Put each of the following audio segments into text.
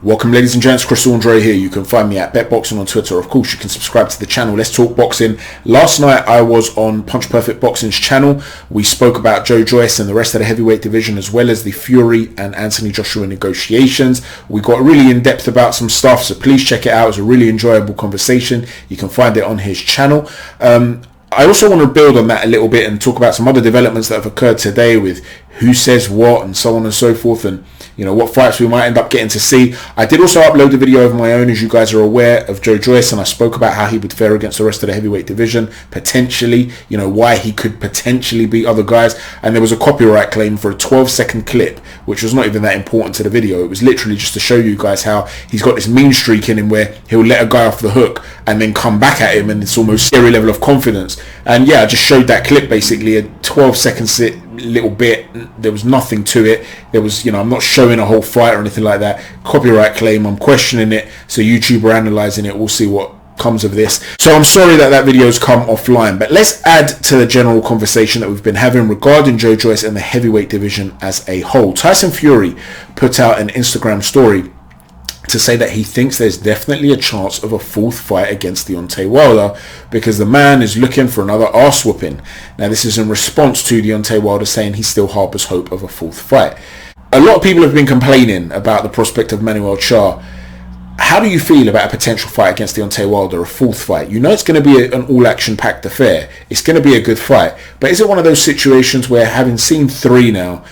Welcome ladies and gents, Chris Andre here. You can find me at BetBoxing on Twitter. Of course, you can subscribe to the channel. Let's talk boxing. Last night I was on Punch Perfect Boxing's channel. We spoke about Joe Joyce and the rest of the heavyweight division, as well as the Fury and Anthony Joshua negotiations. We got really in depth about some stuff, so please check it out. It was a really enjoyable conversation. You can find it on his channel. I also want to build on that a little bit and talk about some other developments that have occurred today with who says what and so on and so forth, and you know what fights we might end up getting to see. I did also upload a video of my own, as you guys are aware, of Joe Joyce, and I spoke about how he would fare against the rest of the heavyweight division, potentially, you know, why he could potentially beat other guys. And there was a copyright claim for a 12-second clip, which was not even that important to the video. It was literally just to show you guys how he's got this mean streak in him where he'll let a guy off the hook and then come back at him, and it's almost scary level of confidence. And yeah, I just showed that clip, basically a 12-second little bit. There was nothing to it. There was, you know, I'm not showing a whole fight or anything like that. Copyright claim, I'm questioning it, so YouTube are analyzing it. We'll see what comes of this. So I'm sorry that that video's come offline, but let's add to the general conversation that we've been having regarding Joe Joyce and the heavyweight division as a whole. Tyson Fury put out an Instagram story to say that he thinks there's definitely a chance of a fourth fight against Deontay Wilder, because the man is looking for another arse whooping. Now this is in response to Deontay Wilder saying he still harbours hope of a fourth fight. A lot of people have been complaining about the prospect of Manuel Charr. How do you feel about a potential fight against Deontay Wilder, a fourth fight? You know it's going to be an all-action packed affair. It's going to be a good fight. But is it one of those situations where, having seen 3 now,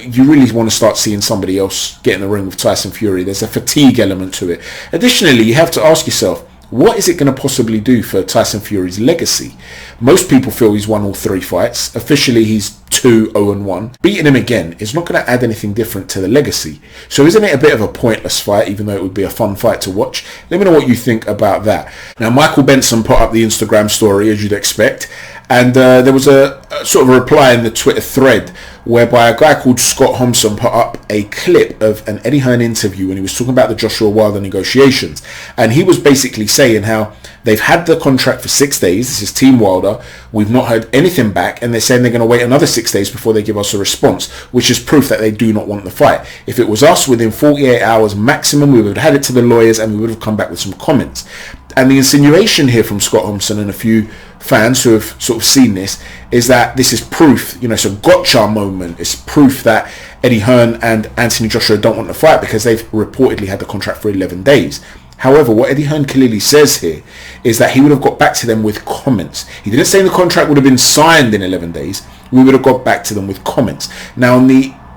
you really want to start seeing somebody else get in the ring with Tyson Fury? There's a fatigue element to it. Additionally, you have to ask yourself, what is it going to possibly do for Tyson Fury's legacy? Most people feel he's won all 3 fights. Officially, he's 2-0-1. Beating him again is not going to add anything different to the legacy. So isn't it a bit of a pointless fight, even though it would be a fun fight to watch? Let me know what you think about that. Now, Michael Benson put up the Instagram story, as you'd expect, and there was a sort of a reply in the Twitter thread whereby a guy called Scott Thompson put up a clip of an Eddie Hearn interview when he was talking about the Joshua Wilder negotiations, and he was basically saying how they've had the contract for 6 days. This is Team Wilder. We've not heard anything back, and they're saying they're going to wait another 6 days before they give us a response, which is proof that they do not want the fight. If it was us, within 48 hours maximum, we would have had it to the lawyers and we would have come back with some comments. And the insinuation here from Scott Thompson and a few fans who have sort of seen this is that this is proof, you know, it's a gotcha moment. It's proof that Eddie Hearn and Anthony Joshua don't want to fight because they've reportedly had the contract for 11 days. However, what Eddie Hearn clearly says here is that he would have got back to them with comments. He didn't say the contract would have been signed in 11 days. We would have got back to them with comments. Now,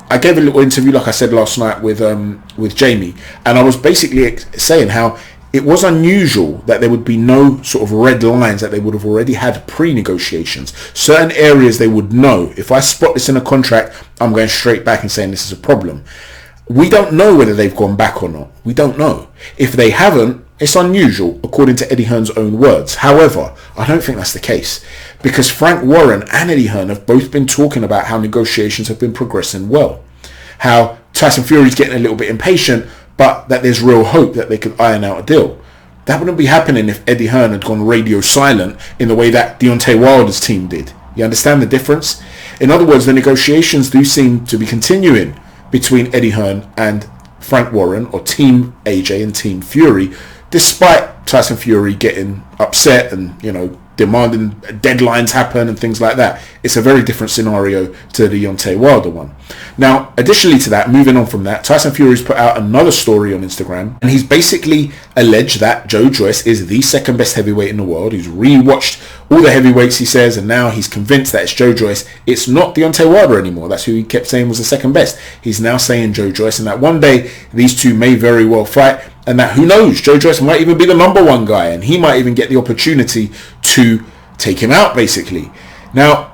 I gave a little interview, like I said last night, with Jamie, and I was basically saying how it was unusual that there would be no sort of red lines, that they would have already had pre-negotiations. Certain areas they would know. If I spot this in a contract, I'm going straight back and saying this is a problem. We don't know whether they've gone back or not. We don't know. If they haven't, it's unusual, according to Eddie Hearn's own words. However, I don't think that's the case, because Frank Warren and Eddie Hearn have both been talking about how negotiations have been progressing well. How Tyson Fury's getting a little bit impatient, but that there's real hope that they could iron out a deal. That wouldn't be happening if Eddie Hearn had gone radio silent in the way that Deontay Wilder's team did. You understand the difference? In other words, the negotiations do seem to be continuing between Eddie Hearn and Frank Warren, or Team AJ and Team Fury, despite Tyson Fury getting upset and, you know, demanding deadlines happen and things like that. It's a very different scenario to the Deontay Wilder one. Now, additionally to that, moving on from that, Tyson Fury's put out another story on Instagram, and he's basically alleged that Joe Joyce is the second best heavyweight in the world. He's rewatched all the heavyweights, he says, and now he's convinced that it's Joe Joyce. It's not Deontay Wilder anymore. That's who he kept saying was the second best. He's now saying Joe Joyce, and that one day these two may very well fight, and that, who knows, Joe Joyce might even be the number one guy, and he might even get the opportunity to take him out, basically. Now,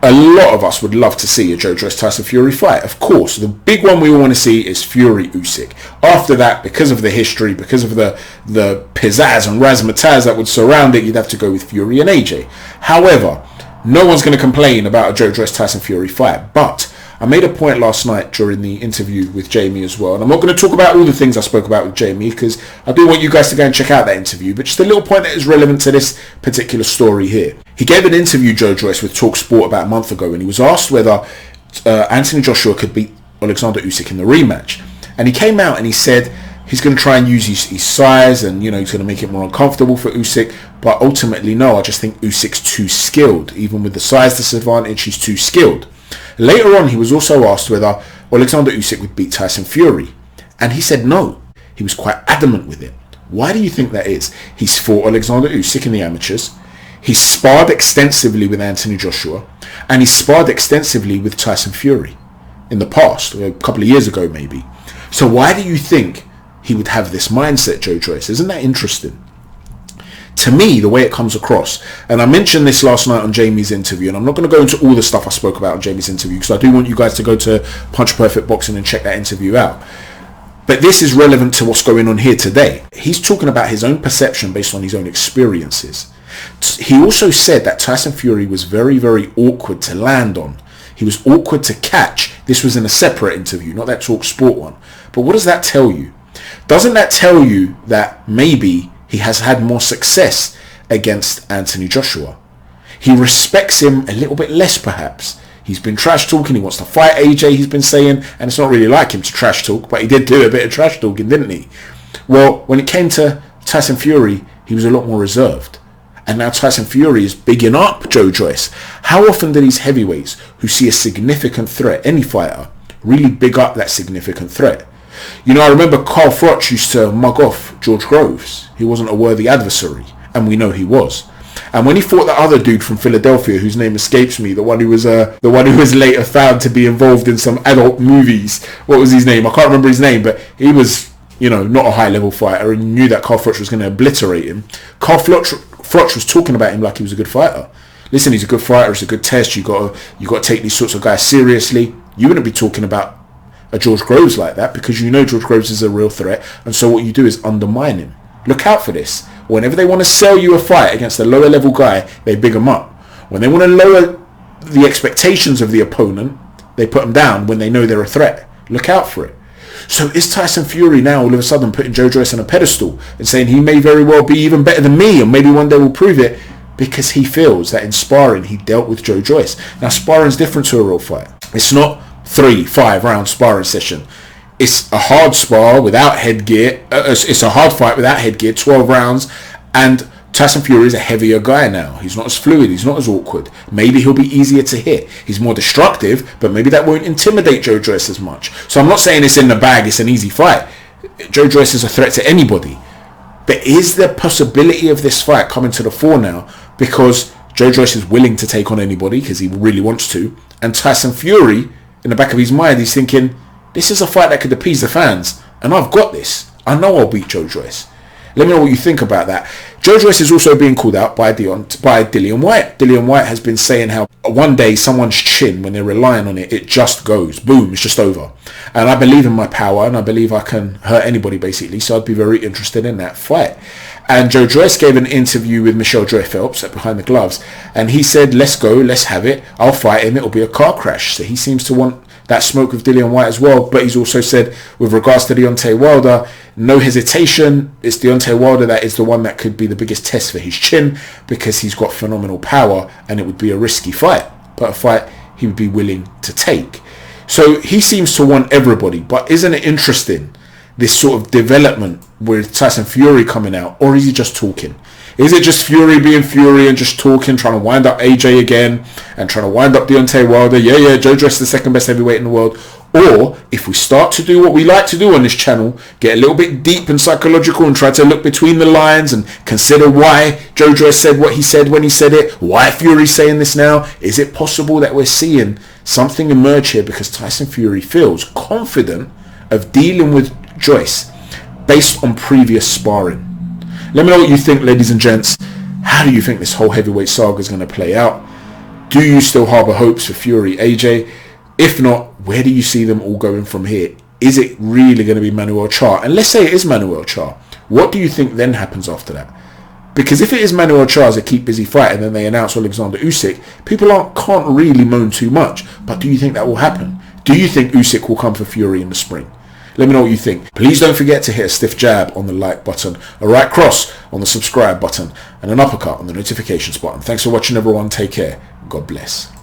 a lot of us would love to see a Joe Joyce Tyson Fury fight. Of course, the big one we all want to see is Fury Usyk. After that, because of the history, because of the pizzazz and razzmatazz that would surround it, you'd have to go with Fury and AJ. However, no one's going to complain about a Joe Joyce Tyson Fury fight, but I made a point last night during the interview with Jamie as well, and I'm not going to talk about all the things I spoke about with Jamie because I do want you guys to go and check out that interview, but just a little point that is relevant to this particular story here. He gave an interview, Joe Joyce, with TalkSport about a month ago, and he was asked whether Anthony Joshua could beat OLEKSANDR USYK in the rematch, and he came out and he said he's going to try and use his size, and he's going to make it more uncomfortable for Usyk. But ultimately, no, I just think Usyk's too skilled. Even with the size disadvantage, he's too skilled. Later on, he was also asked whether Alexander Usyk would beat Tyson Fury, and he said no. He was quite adamant with it. Why do you think that is? He's fought Alexander Usyk in the amateurs. He's sparred extensively with Anthony Joshua, and he's sparred extensively with Tyson Fury in the past, a couple of years ago maybe. So why do you think he would have this mindset, Joe Joyce? Isn't that interesting? To me, the way it comes across, and I mentioned this last night on Jamie's interview, and I'm not going to go into all the stuff I spoke about on Jamie's interview, because I do want you guys to go to Punch Perfect Boxing and check that interview out. But this is relevant to what's going on here today. He's talking about his own perception based on his own experiences. He also said that Tyson Fury was very, very awkward to land on. He was awkward to catch. This was in a separate interview, not that Talk Sport one. But what does that tell you? Doesn't that tell you that maybe he has had more success against Anthony Joshua? He respects him a little bit less, perhaps. He's been trash talking. He wants to fight AJ, he's been saying, and it's not really like him to trash talk, but he did do a bit of trash talking, didn't he? Well, when it came to Tyson Fury, he was a lot more reserved. And now Tyson Fury is bigging up Joe Joyce. How often do these heavyweights who see a significant threat, any fighter, really big up that significant threat? I remember Carl Froch used to mug off George Groves. He wasn't a worthy adversary, and we know he was. And when he fought the other dude from Philadelphia, whose name escapes me, the one who was later found to be involved in some adult movies. What was his name? I can't remember his name, but he was, not a high-level fighter, and knew that Carl Froch was going to obliterate him. Carl Froch was talking about him like he was a good fighter. Listen, he's a good fighter. It's a good test. You got to take these sorts of guys seriously. You wouldn't be talking about a George Groves like that, because George Groves is a real threat, and so what you do is undermine him. Look out for this. Whenever they want to sell you a fight against a lower level guy, they big him up. When they want to lower the expectations of the opponent, they put them down when they know they're a threat. Look out for it. So is Tyson Fury now all of a sudden putting Joe Joyce on a pedestal and saying he may very well be even better than me, and maybe one day we'll prove it, because he feels that in sparring he dealt with Joe Joyce? Now, sparring is different to a real fight. It's not 3-5 round sparring session. It's a hard spar without headgear. It's a hard fight without headgear, 12 rounds. And Tyson Fury is a heavier guy now. He's not as fluid. He's not as awkward. Maybe he'll be easier to hit. He's more destructive, but maybe that won't intimidate Joe Joyce as much. So I'm not saying it's in the bag. It's an easy fight. Joe Joyce is a threat to anybody. But is there possibility of this fight coming to the fore now because Joe Joyce is willing to take on anybody because he really wants to, and Tyson Fury, in the back of his mind, he's thinking, this is a fight that could appease the fans, and I've got this. I know I'll beat Joe Joyce. Let me know what you think about that. Joe Joyce is also being called out by Dillian Whyte. Dillian Whyte has been saying how one day someone's chin, when they're relying on it, it just goes. Boom, it's just over. And I believe in my power, and I believe I can hurt anybody, basically. So I'd be very interested in that fight. And Joe Joyce gave an interview with Michelle Joy Phelps at Behind the Gloves. And he said, let's go, let's have it. I'll fight him. It'll be a car crash. So he seems to want that smoke with Dillian Whyte as well. But he's also said, with regards to Deontay Wilder, no hesitation. It's Deontay Wilder that is the one that could be the biggest test for his chin, because he's got phenomenal power, and it would be a risky fight, but a fight he would be willing to take. So he seems to want everybody. But isn't it interesting, this sort of development with Tyson Fury coming out? Or is he just talking? Is it just Fury being Fury and just talking, trying to wind up AJ again and trying to wind up Deontay Wilder? Yeah, Joe Joyce is the second best heavyweight in the world. Or if we start to do what we like to do on this channel, get a little bit deep and psychological and try to look between the lines and consider why Joe Joyce said what he said when he said it, why Fury's saying this now, is it possible that we're seeing something emerge here because Tyson Fury feels confident of dealing with Joyce based on previous sparring? Let me know what you think, ladies and gents. How do you think this whole heavyweight saga is going to play out? Do you still harbour hopes for Fury AJ? If not, where do you see them all going from here? Is it really going to be Manuel Charr? And let's say it is Manuel Charr. What do you think then happens after that? Because if it is Manuel Charr as a keep busy fight and then they announce Alexander Usyk, people can't really moan too much. But do you think that will happen? Do you think Usyk will come for Fury in the spring? Let me know what you think. Please don't forget to hit a stiff jab on the like button, a right cross on the subscribe button, and an uppercut on the notifications button. Thanks for watching, everyone. Take care. God bless.